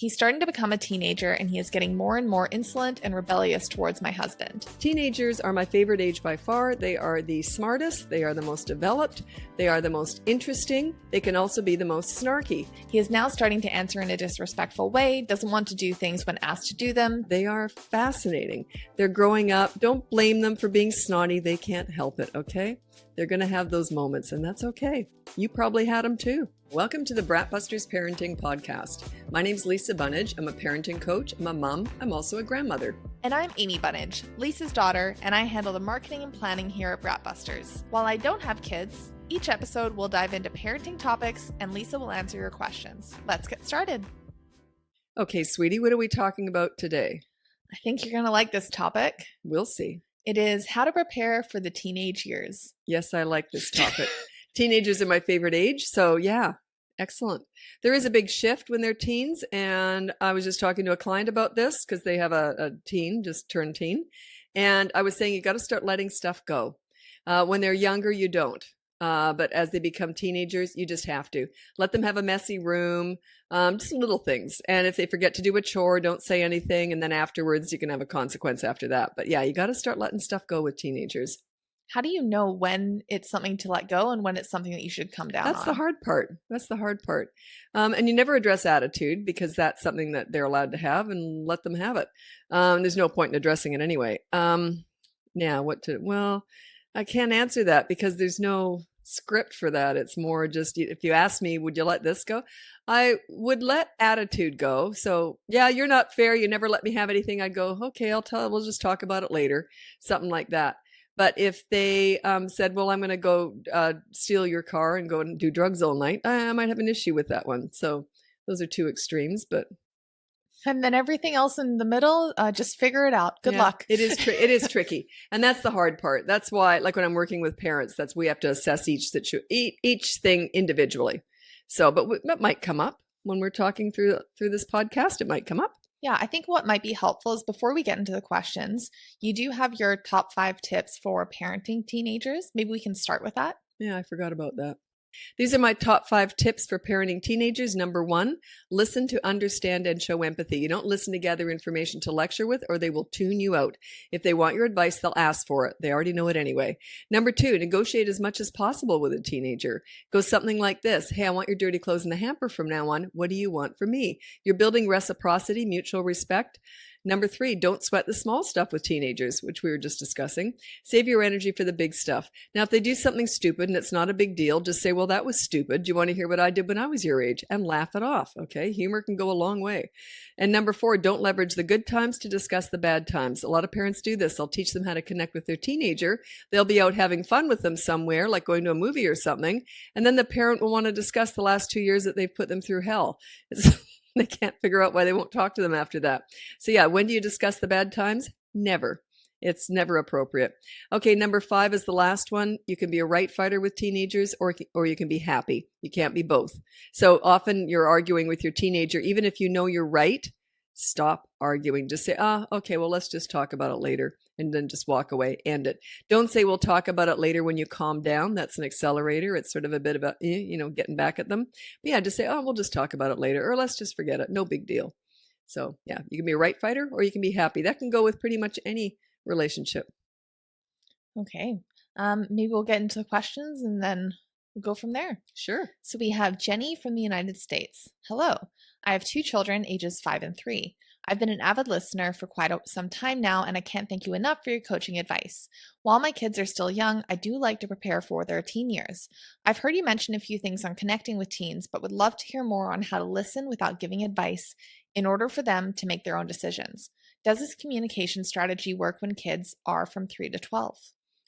He's starting to become a teenager and he is getting more and more insolent and rebellious towards my husband. Teenagers are my favorite age by far. They are the smartest, they are the most developed, they are the most interesting. They can also be the most snarky. He is now starting to answer in a disrespectful way, doesn't want to do things when asked to do them. They are fascinating. They're growing up. Don't blame them for being snotty. They can't help it, okay? They're going to have those moments, and that's okay. You probably had them too. Welcome to the Bratbusters Parenting Podcast. My name's Lisa Bunnage. I'm a parenting coach. I'm a mom. I'm also a grandmother. And I'm Amy Bunnage, Lisa's daughter, and I handle the marketing and planning here at Bratbusters. While I don't have kids, each episode will dive into parenting topics and Lisa will answer your questions. Let's get started. Okay, sweetie, what are we talking about today? I think you're going to like this topic. We'll see. It is how to prepare for the teenage years. Yes, I like this topic. Teenagers are my favorite age, so yeah, excellent. There is a big shift when they're teens, and I was just talking to a client about this because they have a teen, just turned teen, and I was saying you got to start letting stuff go. When they're younger, you don't. But as they become teenagers, you just have to. Let them have a messy room, just little things. And if they forget to do a chore, don't say anything. And then afterwards, you can have a consequence after that. But yeah, you got to start letting stuff go with teenagers. How do you know when it's something to let go and when it's something that you should come down on? That's the hard part. That's the hard part. And you never address attitude because that's something that they're allowed to have and let them have it. There's no point in addressing it anyway. Well, I can't answer that because there's no script for that. It's more just, if you ask me, would you let this go? I would let attitude go. So yeah, you're not fair. You never let me have anything. I'd go, okay, we'll just talk about it later. Something like that. But if they said, well, I'm going to go steal your car and go and do drugs all night, I might have an issue with that one. So those are two extremes, but. And then everything else in the middle, just figure it out. Good luck. It is tricky. And that's the hard part. That's why, like when I'm working with parents, we have to assess each thing individually. So, but that might come up when we're talking through this podcast. It might come up. Yeah, I think what might be helpful is before we get into the questions, you do have your top 5 tips for parenting teenagers. Maybe we can start with that. Yeah, I forgot about that. These are my top 5 tips for parenting teenagers. Number 1, listen to understand and show empathy. You don't listen to gather information to lecture with, or they will tune you out. If they want your advice, they'll ask for it. They already know it anyway. Number 2, negotiate as much as possible with a teenager. Go something like this. Hey, I want your dirty clothes in the hamper from now on. What do you want from me? You're building reciprocity, mutual respect. Number 3, don't sweat the small stuff with teenagers, which we were just discussing. Save your energy for the big stuff. Now, if they do something stupid and it's not a big deal, just say, well, that was stupid. Do you want to hear what I did when I was your age? And laugh it off, okay? Humor can go a long way. And number 4, don't leverage the good times to discuss the bad times. A lot of parents do this. They'll teach them how to connect with their teenager. They'll be out having fun with them somewhere, like going to a movie or something. And then the parent will want to discuss the last 2 years that they've put them through hell. They can't figure out why they won't talk to them after that. So yeah, when do you discuss the bad times? Never. It's never appropriate. Okay, number 5 is the last one. You can be a right fighter with teenagers or you can be happy. You can't be both. So often you're arguing with your teenager. Even if you know you're right, stop arguing. Just say, okay, well, let's just talk about it later. And then just walk away, end it. Don't say, we'll talk about it later when you calm down. That's an accelerator. It's sort of a bit about, getting back at them. But yeah, just say, we'll just talk about it later, or let's just forget it. No big deal. So yeah, you can be a right fighter or you can be happy. That can go with pretty much any relationship. Okay. Maybe we'll get into the questions and then we'll go from there. Sure. So we have Jenny from the United States. Hello. I have 2 children, ages 5 and 3. I've been an avid listener for quite some time now, and I can't thank you enough for your coaching advice. While my kids are still young, I do like to prepare for their teen years. I've heard you mention a few things on connecting with teens, but would love to hear more on how to listen without giving advice in order for them to make their own decisions. Does this communication strategy work when kids are from 3 to 12?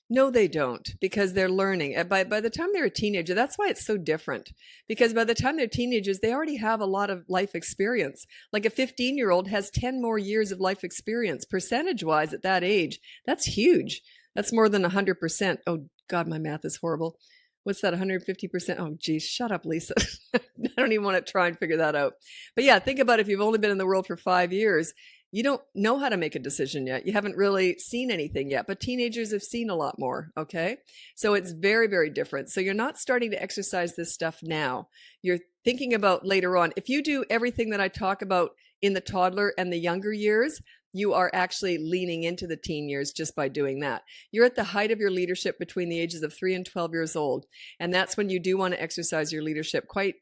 No, they don't, because they're learning. By the time they're a teenager, that's why it's so different. Because by the time they're teenagers, they already have a lot of life experience. Like a 15-year-old has 10 more years of life experience. Percentage-wise at that age, that's huge. That's more than 100%. Oh, God, my math is horrible. What's that, 150%? Oh, geez, shut up, Lisa. I don't even want to try and figure that out. But yeah, think about if you've only been in the world for 5 years, You don't know how to make a decision yet. You haven't really seen anything yet, but teenagers have seen a lot more. Okay. So it's very, very different. So you're not starting to exercise this stuff now. You're thinking about later on. If you do everything that I talk about in the toddler and the younger years, you are actually leaning into the teen years just by doing that. You're at the height of your leadership between the ages of 3 and 12 years old. And that's when you do want to exercise your leadership quite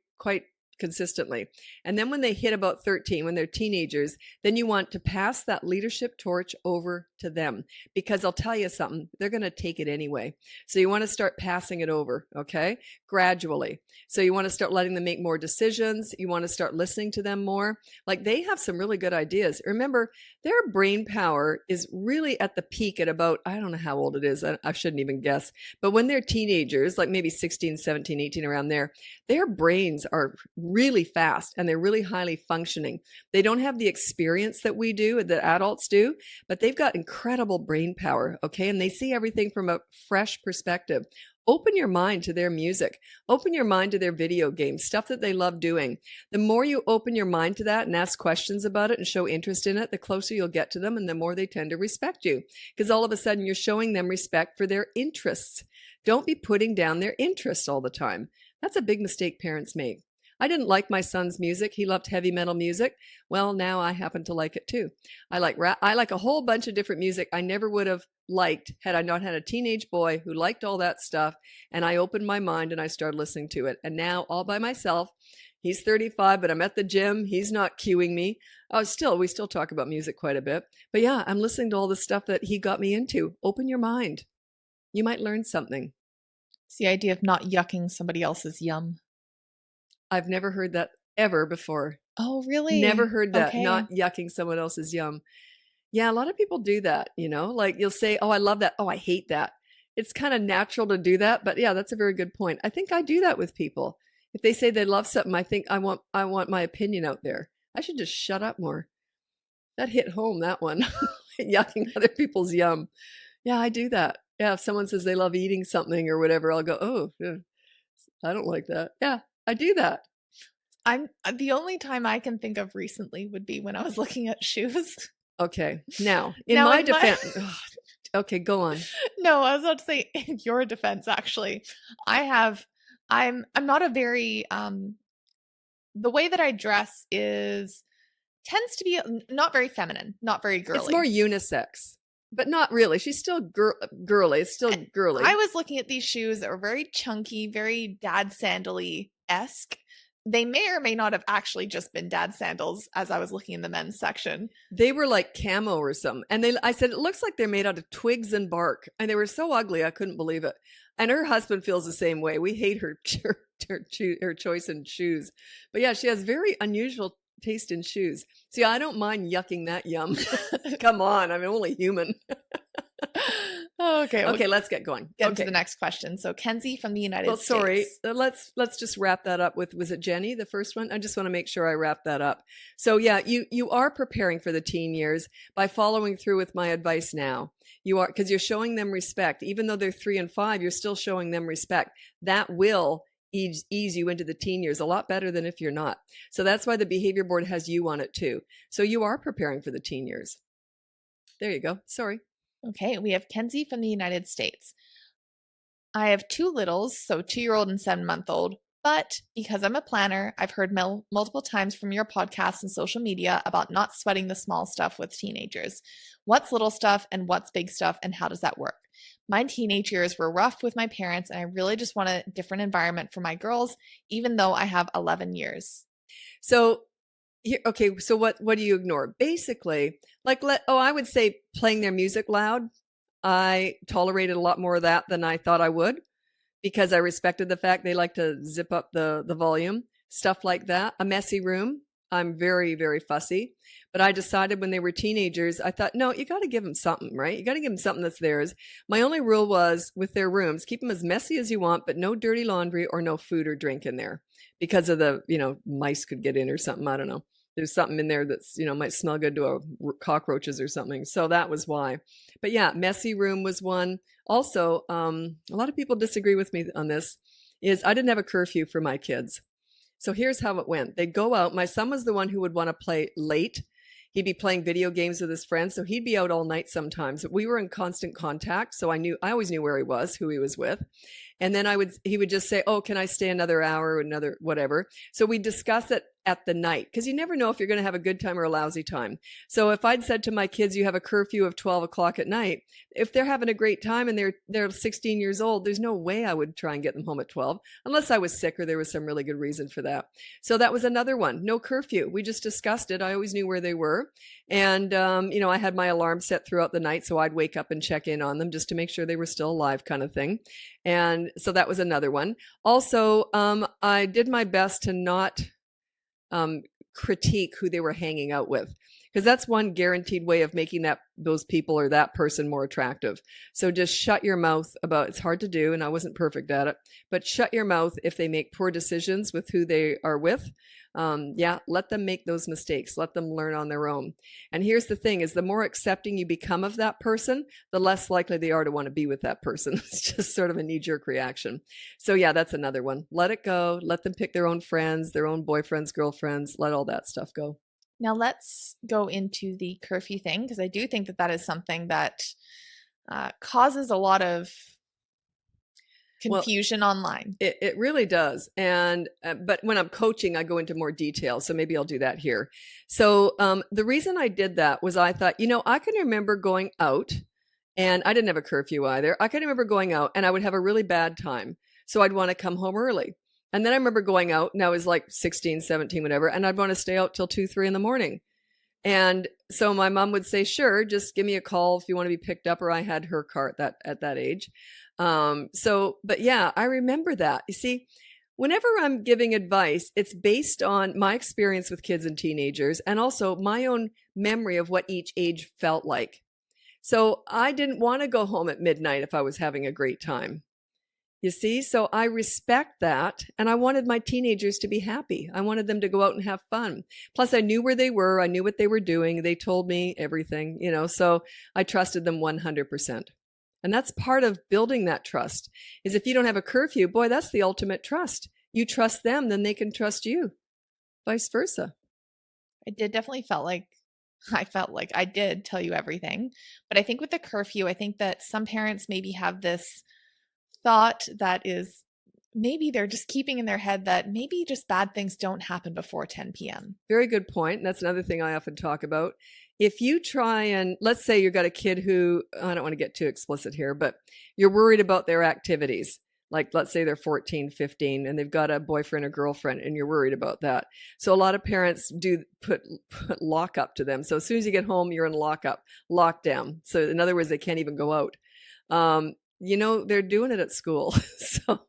consistently. And then when they hit about 13, when they're teenagers, then you want to pass that leadership torch over to them, because I'll tell you something, they're going to take it anyway. So you want to start passing it over, okay? Gradually. So you want to start letting them make more decisions. You want to start listening to them more. Like, they have some really good ideas. Remember, their brain power is really at the peak at about, I don't know how old it is. I shouldn't even guess. But when they're teenagers, like maybe 16, 17, 18, around there, their brains are really fast and they're really highly functioning. They don't have the experience that we do, that adults do, but they've got incredible brain power, okay? And they see everything from a fresh perspective. Open your mind to their music. Open your mind to their video games, stuff that they love doing. The more you open your mind to that and ask questions about it and show interest in it, the closer you'll get to them and the more they tend to respect you, because all of a sudden you're showing them respect for their interests. Don't be putting down their interests all the time. That's a big mistake parents make. I didn't like my son's music. He loved heavy metal music. Well, now I happen to like it too. I like rap. I like a whole bunch of different music I never would have liked had I not had a teenage boy who liked all that stuff. And I opened my mind and I started listening to it. And now, all by myself, he's 35, but I'm at the gym. He's not cueing me. We still talk about music quite a bit. But yeah, I'm listening to all the stuff that he got me into. Open your mind. You might learn something. It's the idea of not yucking somebody else's yum. I've never heard that ever before. Oh, really? Never heard that. Okay. Not yucking someone else's yum. Yeah, a lot of people do that, like you'll say, oh, I love that. Oh, I hate that. It's kind of natural to do that. But yeah, that's a very good point. I think I do that with people. If they say they love something, I think I want my opinion out there. I should just shut up more. That hit home, that one. Yucking other people's yum. Yeah, I do that. Yeah, if someone says they love eating something or whatever, I'll go, oh, yeah, I don't like that. Yeah, I do that. I'm the only time I can think of recently would be when I was looking at shoes. Okay. Now, in my defense, okay, go on. No, I was about to say, in your defense, actually, I'm not a very, the way that I dress tends to be not very feminine, not very girly. It's more unisex, but not really. She's still girly. It's still girly. I was looking at these shoes that were very chunky, very dad sandally-esque. They may or may not have actually just been dad sandals as I was looking in the men's section. They were like camo or something. And I said, it looks like they're made out of twigs and bark. And they were so ugly, I couldn't believe it. And her husband feels the same way. We hate her choice in shoes. But yeah, she has very unusual taste in shoes. See, I don't mind yucking that yum. Come on, I'm only human. Okay. Okay, let's get going. Get to the next question. So Kenzie from the United States. Sorry. Let's just wrap that up with, was it Jenny, the first one? I just want to make sure I wrap that up. So yeah, you are preparing for the teen years by following through with my advice now. You are, because you're showing them respect. Even though they're 3 and 5, you're still showing them respect. That will ease you into the teen years a lot better than if you're not. So that's why the behavior board has you on it too. So you are preparing for the teen years. There you go. Sorry. Okay, we have Kenzie from the United States. I have 2 littles, so 2-year-old and 7-month-old, but because I'm a planner, I've heard multiple times from your podcasts and social media about not sweating the small stuff with teenagers. What's little stuff and what's big stuff, and how does that work? My teenage years were rough with my parents, and I really just want a different environment for my girls, even though I have 11 years. So okay, so what do you ignore? Basically, I would say playing their music loud. I tolerated a lot more of that than I thought I would, because I respected the fact they like to zip up the volume, stuff like that. A messy room. I'm very, very fussy. But I decided when they were teenagers, I thought, no, you got to give them something, right? You got to give them something that's theirs. My only rule was with their rooms, keep them as messy as you want, but no dirty laundry or no food or drink in there, because of the, mice could get in or something. I don't know. There's something in there that's, might smell good to cockroaches or something. So that was why. But yeah, messy room was one. Also, a lot of people disagree with me on this, is I didn't have a curfew for my kids. So here's how it went. They'd go out. My son was the one who would want to play late. He'd be playing video games with his friends, so he'd be out all night sometimes. We were in constant contact, so I always knew where he was, who he was with. And then he would just say, "Oh, can I stay another hour or another whatever?" So we discuss it at the night, because you never know if you're going to have a good time or a lousy time. So if I'd said to my kids, "You have a curfew of 12 o'clock at night," if they're having a great time and they're 16 years old, there's no way I would try and get them home at 12, unless I was sick or there was some really good reason for that. So that was another one. No curfew. We just discussed it. I always knew where they were. And, I had my alarm set throughout the night, so I'd wake up and check in on them just to make sure they were still alive, kind of thing. And so that was another one. Also, I did my best to not critique who they were hanging out with, because that's one guaranteed way of making those people or that person more attractive. So just shut your mouth about, it's hard to do, and I wasn't perfect at it, but shut your mouth if they make poor decisions with who they are with. Let them make those mistakes. Let them learn on their own. And here's the thing is, the more accepting you become of that person, the less likely they are to want to be with that person. It's just sort of a knee-jerk reaction. So yeah, that's another one. Let it go. Let them pick their own friends, their own boyfriends, girlfriends. Let all that stuff go. Now let's go into the curfew thing, because I do think that is something that causes a lot of confusion online. It really does. And but when I'm coaching, I go into more detail. So maybe I'll do that here. So the reason I did that was I thought, I can remember going out, and I didn't have a curfew either. I can remember going out and I would have a really bad time. So I'd want to come home early. And then I remember going out, and I was like 16, 17, whatever, and I'd want to stay out till 2, 3 in the morning. And so my mom would say, "Sure, just give me a call if you want to be picked up," or I had her car at that age. But yeah, I remember that. You see, whenever I'm giving advice, it's based on my experience with kids and teenagers, and also my own memory of what each age felt like. So I didn't want to go home at midnight if I was having a great time. You see, so I respect that. And I wanted my teenagers to be happy. I wanted them to go out and have fun. Plus, I knew where they were. I knew what they were doing. They told me everything, so I trusted them 100%. And that's part of building that trust, is if you don't have a curfew, boy, that's the ultimate trust. You trust them, then they can trust you. Vice versa. I definitely felt like I did tell you everything. But I think with the curfew, I think that some parents maybe have this thought that is, maybe they're just keeping in their head that maybe just bad things don't happen before 10 p.m. Very good point. And that's another thing I often talk about. If you try and, let's say you've got a kid who, I don't want to get too explicit here, but you're worried about their activities. Like, let's say they're 14, 15, and they've got a boyfriend or girlfriend, and you're worried about that. So a lot of parents do put lockup to them. So as soon as you get home, you're in lockdown. So in other words, they can't even go out. They're doing it at school. So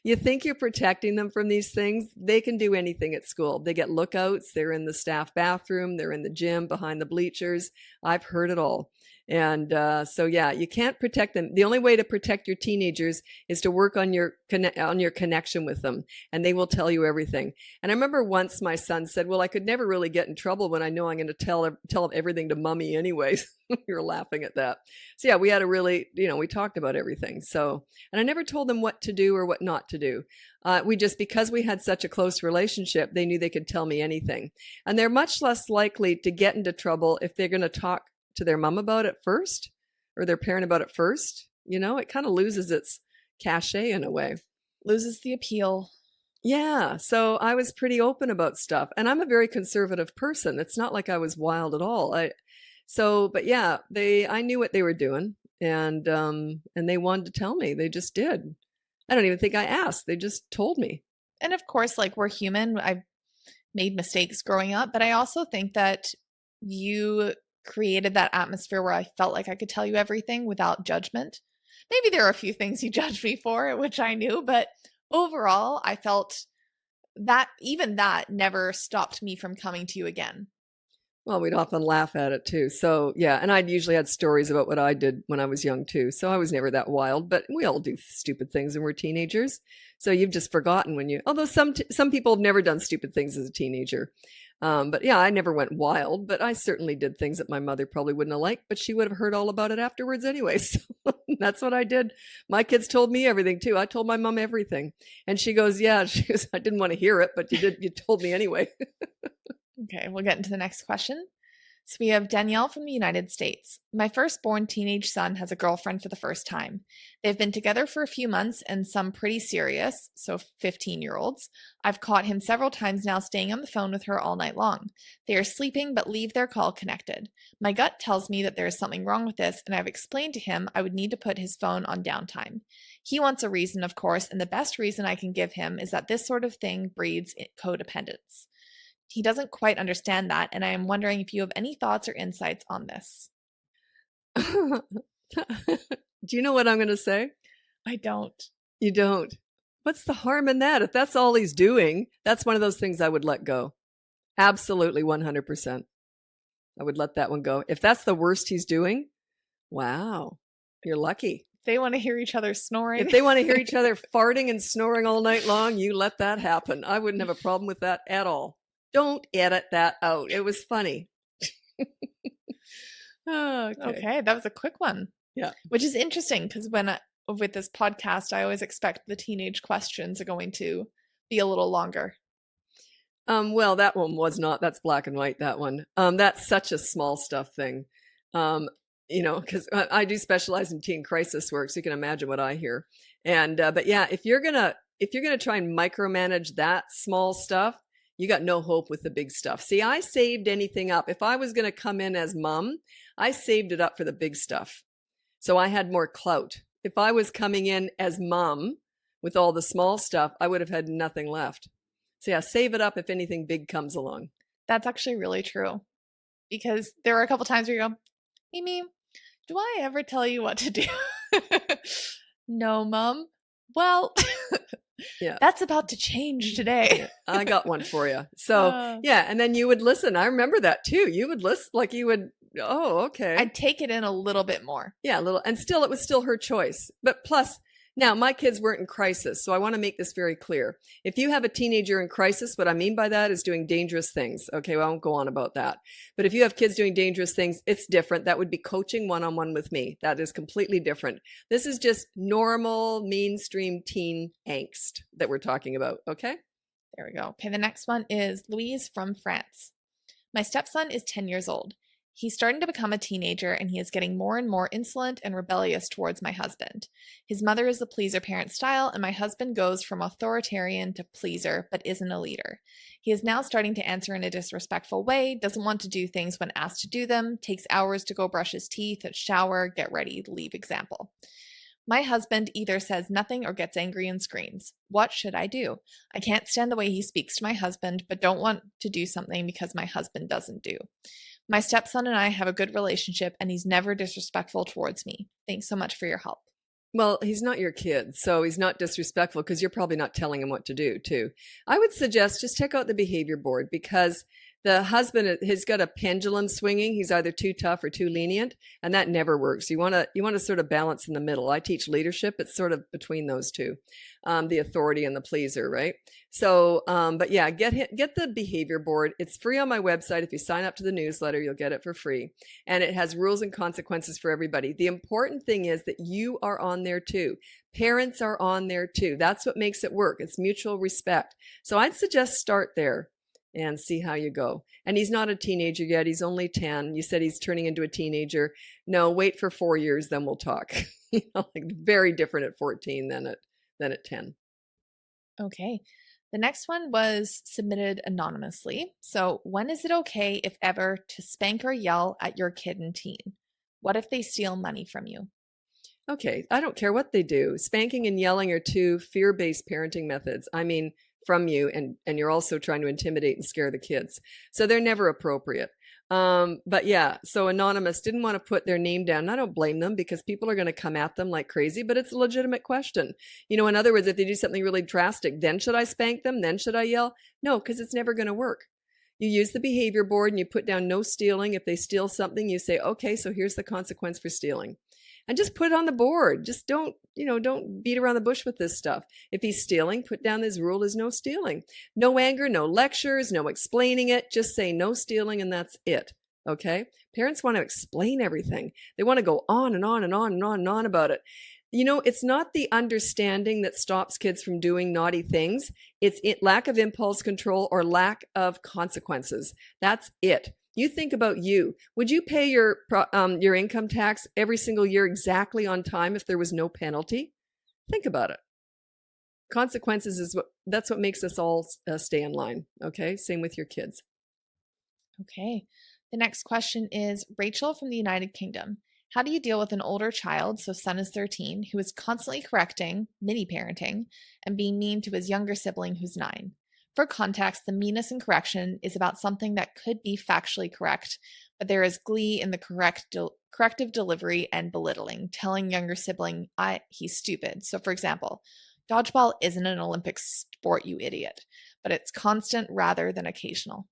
you think you're protecting them from these things. They can do anything at school. They get lookouts. They're in the staff bathroom. They're in the gym, behind the bleachers. I've heard it all. And you can't protect them. The only way to protect your teenagers is to work on your connection with them, and they will tell you everything. And I remember once my son said, "Well, I could never really get in trouble when I know I'm going to tell everything to mommy anyways." We were laughing at that. So yeah, we had we talked about everything. So, and I never told them what to do or what not to do. Because we had such a close relationship, they knew they could tell me anything. And they're much less likely to get into trouble if they're going to talk to their mom about it first, or their parent about it first. It kind of loses its cachet in a way. Loses the appeal. Yeah. So I was pretty open about stuff, and I'm a very conservative person. It's not like I was wild at all. I knew what they were doing, and they wanted to tell me. They just did. I don't even think I asked. They just told me. And of course, like, we're human. I've made mistakes growing up, but I also think that you created that atmosphere where I felt like I could tell you everything without judgment. Maybe there are a few things you judged me for, which I knew, but overall, I felt that even that never stopped me from coming to you again. Well, we'd often laugh at it too. So yeah, and I'd usually had stories about what I did when I was young too. So I was never that wild, but we all do stupid things when we're teenagers. So you've just forgotten although some people have never done stupid things as a teenager. But yeah, I never went wild, but I certainly did things that my mother probably wouldn't have liked, but she would have heard all about it afterwards anyway. So that's what I did. My kids told me everything too. I told my mom everything. And she goes, "Yeah," I didn't want to hear it, but you told me anyway. Okay, we'll get into the next question. So we have Danielle from the United States. My firstborn teenage son has a girlfriend for the first time. They've been together for a few months and some pretty serious, so 15-year-olds. I've caught him several times now staying on the phone with her all night long. They are sleeping but leave their call connected. My gut tells me that there is something wrong with this, and I've explained to him I would need to put his phone on downtime. He wants a reason, of course, and the best reason I can give him is that this sort of thing breeds codependence. He doesn't quite understand that, and I am wondering if you have any thoughts or insights on this. Do you know what I'm going to say? I don't. You don't. What's the harm in that? If that's all he's doing, that's one of those things I would let go. Absolutely 100%. I would let that one go. If that's the worst he's doing, wow, you're lucky. If they want to hear each other snoring. If they want to hear each other farting and snoring all night long, you let that happen. I wouldn't have a problem with that at all. Don't edit that out. It was funny. Okay, that was a quick one. Yeah. Which is interesting because with this podcast, I always expect the teenage questions are going to be a little longer. Well, that one was not. That's black and white, that one. That's such a small stuff thing. Because I do specialize in teen crisis work, so you can imagine what I hear. And but yeah, if you're gonna try and micromanage that small stuff, you got no hope with the big stuff. See, I saved anything up. If I was going to come in as mom, I saved it up for the big stuff. So I had more clout. If I was coming in as mom with all the small stuff, I would have had nothing left. So yeah, save it up if anything big comes along. That's actually really true. Because there are a couple times where you go, Amy, do I ever tell you what to do? No, Mom. Well, yeah, that's about to change today. Yeah, I got one for you. So yeah, and then you would listen. I remember that too. You would listen, like you would. Oh, okay. I'd take it in a little bit more. Yeah, a little, and still, it was still her choice. But plus, now my kids weren't in crisis, so I want to make this very clear. If you have a teenager in crisis, what I mean by that is doing dangerous things. Okay, well, I won't go on about that. But if you have kids doing dangerous things, it's different. That would be coaching one-on-one with me. That is completely different. This is just normal, mainstream teen angst that we're talking about. Okay? There we go. Okay, the next one is Louise from France. My stepson is 10 years old. He's starting to become a teenager, and he is getting more and more insolent and rebellious towards my husband. His mother is the pleaser parent style, and my husband goes from authoritarian to pleaser, but isn't a leader. He is now starting to answer in a disrespectful way, doesn't want to do things when asked to do them, takes hours to go brush his teeth, shower, get ready, leave example. My husband either says nothing or gets angry and screams. What should I do? I can't stand the way he speaks to my husband, but don't want to do something because my husband doesn't do. My stepson and I have a good relationship, and he's never disrespectful towards me. Thanks so much for your help. Well, he's not your kid, so he's not disrespectful because you're probably not telling him what to do, too. I would suggest just check out the behavior board because the husband has got a pendulum swinging. He's either too tough or too lenient, and that never works. You want to sort of balance in the middle. I teach leadership. It's sort of between those two, the authority and the pleaser, right? So, but yeah, get the behavior board. It's free on my website. If you sign up to the newsletter, you'll get it for free. And it has rules and consequences for everybody. The important thing is that you are on there too. Parents are on there too. That's what makes it work. It's mutual respect. So I'd suggest start there and see how you go. And he's not a teenager yet. He's only 10. You said he's turning into a teenager. No, wait for 4 years, then we'll talk. Like very different at 14 than at 10. Okay. The next one was submitted anonymously. So, when is it okay, if ever, to spank or yell at your kid and teen? What if they steal money from you? Okay, I don't care what they do. Spanking and yelling are two fear-based parenting methods. I mean, from you, and you're also trying to intimidate and scare the kids. So they're never appropriate. But yeah, so Anonymous didn't want to put their name down. And I don't blame them because people are going to come at them like crazy, but it's a legitimate question. You know, in other words, if they do something really drastic, then should I spank them? Then should I yell? No, because it's never going to work. You use the behavior board and you put down no stealing. If they steal something, you say, okay, so here's the consequence for stealing. And just put it on the board. Just don't beat around the bush with this stuff. If he's stealing, put down his rule is no stealing. No anger, no lectures, no explaining it. Just say no stealing and that's it. Okay? Parents want to explain everything. They want to go on and on and on and on and on about it. You know, it's not the understanding that stops kids from doing naughty things. It's lack of impulse control or lack of consequences. That's it. You think about you. Would you pay your income tax every single year exactly on time if there was no penalty? Think about it. Consequences is that's what makes us all stay in line. Okay, same with your kids. Okay. The next question is Rachel from the United Kingdom. How do you deal with an older child, so son is 13, who is constantly correcting, mini parenting, and being mean to his younger sibling who's 9? For context, the meanness and correction is about something that could be factually correct, but there is glee in the corrective delivery and belittling, telling younger sibling, he's stupid. So, for example, dodgeball isn't an Olympic sport, you idiot, but it's constant rather than occasional.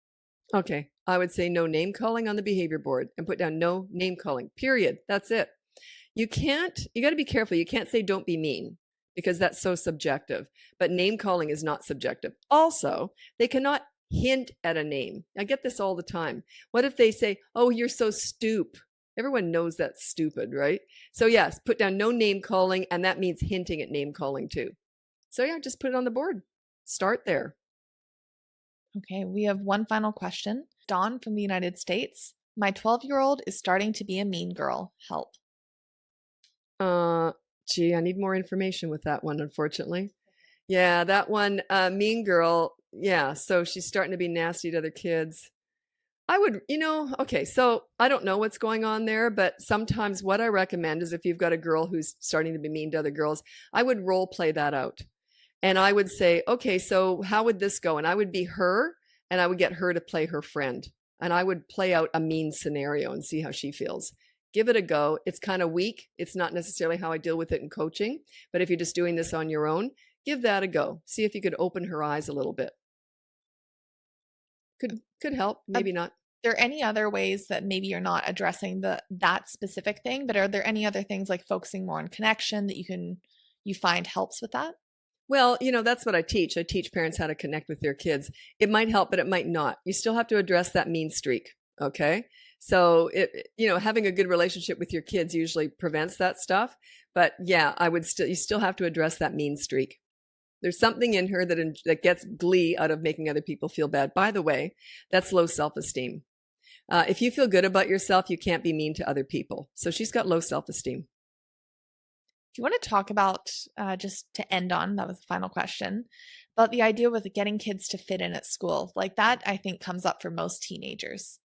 Okay, I would say no name calling on the behavior board and put down no name calling, period. That's it. You got to be careful. You can't say don't be mean because that's so subjective. But name calling is not subjective. Also, they cannot hint at a name. I get this all the time. What if they say, oh, you're so stoop? Everyone knows that's stupid, right? So, yes, put down no name calling, and that means hinting at name calling too. So, yeah, just put it on the board. Start there. Okay, we have one final question. Dawn from the United States. My 12-year-old is starting to be a mean girl. Help. Uh, Gee, I need more information with that one, unfortunately. Yeah, that one, mean girl. Yeah, so she's starting to be nasty to other kids. I would, okay, so I don't know what's going on there, but sometimes what I recommend is if you've got a girl who's starting to be mean to other girls, I would role play that out. And I would say, okay, so how would this go? And I would be her and I would get her to play her friend. And I would play out a mean scenario and see how she feels. Give it a go. It's kind of weak. It's not necessarily how I deal with it in coaching. But if you're just doing this on your own, give that a go. See if you could open her eyes a little bit. Could help, maybe not. There any other ways that maybe you're not addressing that specific thing, but are there any other things like focusing more on connection that you find helps with that? Well, that's what I teach. I teach parents how to connect with their kids. It might help, but it might not. You still have to address that mean streak. Okay. So having a good relationship with your kids usually prevents that stuff. But yeah, you still have to address that mean streak. There's something in her that gets glee out of making other people feel bad. By the way, that's low self-esteem. If you feel good about yourself, you can't be mean to other people. So she's got low self-esteem. Do you want to talk about, just to end on, that was the final question, about the idea with getting kids to fit in at school? Like that, I think, comes up for most teenagers.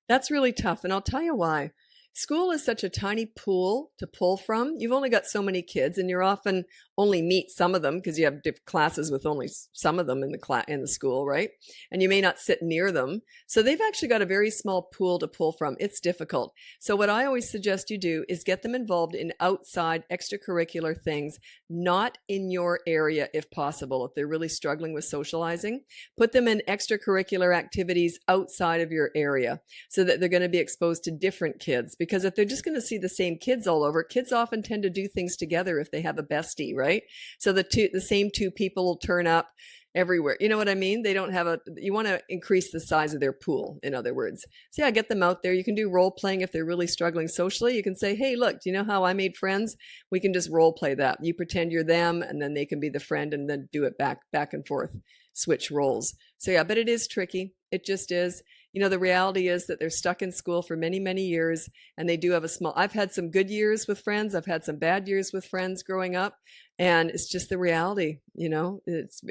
That's really tough. And I'll tell you why. School is such a tiny pool to pull from. You've only got so many kids, and you're often only meet some of them because you have classes with only some of them in the school, right? And you may not sit near them. So they've actually got a very small pool to pull from. It's difficult. So what I always suggest you do is get them involved in outside extracurricular things, not in your area if possible. If they're really struggling with socializing, put them in extracurricular activities outside of your area so that they're going to be exposed to different kids. Because if they're just going to see the same kids all over, kids often tend to do things together if they have a bestie, right? So the same two people will turn up everywhere. You know what I mean? They don't have you want to increase the size of their pool, in other words. So yeah, get them out there. You can do role playing if they're really struggling socially. You can say, hey, look, do you know how I made friends? We can just role play that. You pretend you're them and then they can be the friend and then do it back and forth, switch roles. So yeah, but it is tricky. It just is. The reality is that they're stuck in school for many, many years and they do have I've had some good years with friends. I've had some bad years with friends growing up. And it's just the reality, it's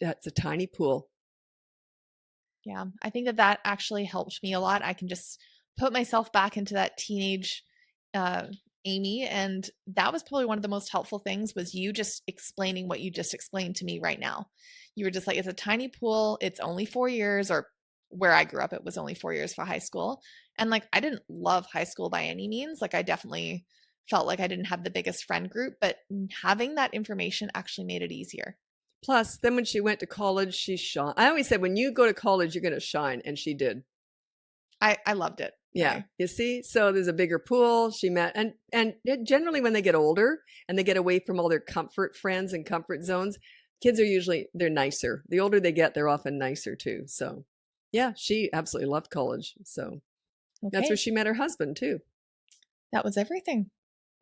a tiny pool. Yeah, I think that actually helped me a lot. I can just put myself back into that teenage uh, Amy, and that was probably one of the most helpful things was you just explaining what you just explained to me right now. You were just like, it's a tiny pool. It's only 4 years, or where I grew up, it was only 4 years for high school. And like, I didn't love high school by any means. Like, I definitely felt like I didn't have the biggest friend group, but having that information actually made it easier. Plus, then when she went to college, she shone. I always said, when you go to college, you're going to shine. And she did. I loved it. Yeah. You see, so there's a bigger pool. She met, and generally when they get older and they get away from all their comfort friends and comfort zones, kids are they're nicer. The older they get, they're often nicer too. So yeah, she absolutely loved college. So that's where she met her husband too. That was everything.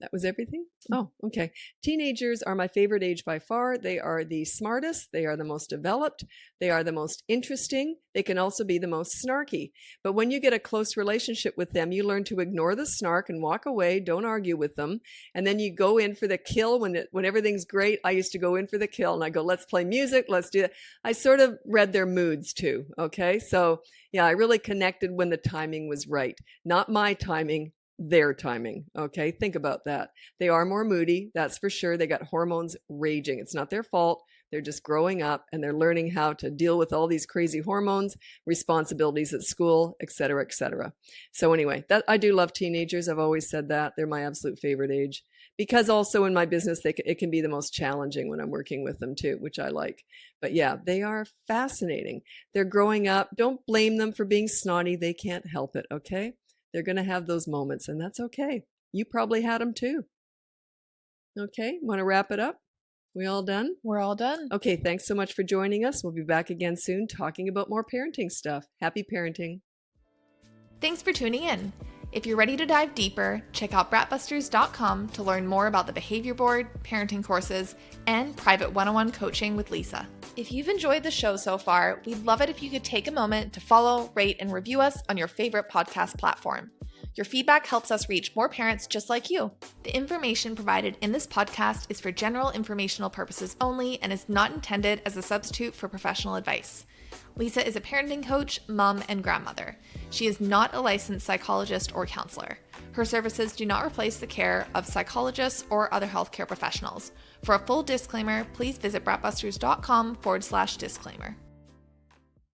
That was everything? Oh, okay. Teenagers are my favorite age by far. They are the smartest. They are the most developed. They are the most interesting. They can also be the most snarky. But when you get a close relationship with them, you learn to ignore the snark and walk away. Don't argue with them. And then you go in for the kill when everything's great. I used to go in for the kill and I go, let's play music. Let's do that. I sort of read their moods too. Okay. So yeah, I really connected when the timing was right. Not my timing, their timing. Okay. Think about that. They are more moody. That's for sure. They got hormones raging. It's not their fault. They're just growing up and they're learning how to deal with all these crazy hormones, responsibilities at school, et cetera, et cetera. So anyway, that I do love teenagers. I've always said that they're my absolute favorite age because also in my business, it can be the most challenging when I'm working with them too, which I like. But yeah, they are fascinating. They're growing up. Don't blame them for being snotty. They can't help it. Okay. They're going to have those moments, and that's okay. You probably had them too. Okay, want to wrap it up? We all done? We're all done. Okay, thanks so much for joining us. We'll be back again soon talking about more parenting stuff. Happy parenting. Thanks for tuning in. If you're ready to dive deeper, check out bratbusters.com to learn more about the behavior board, parenting courses, and private one-on-one coaching with Lisa. If you've enjoyed the show so far, we'd love it if you could take a moment to follow, rate, and review us on your favorite podcast platform. Your feedback helps us reach more parents just like you. The information provided in this podcast is for general informational purposes only and is not intended as a substitute for professional advice. Lisa is a parenting coach, mom, and grandmother. She is not a licensed psychologist or counselor. Her services do not replace the care of psychologists or other healthcare professionals. For a full disclaimer, please visit bratbusters.com/disclaimer.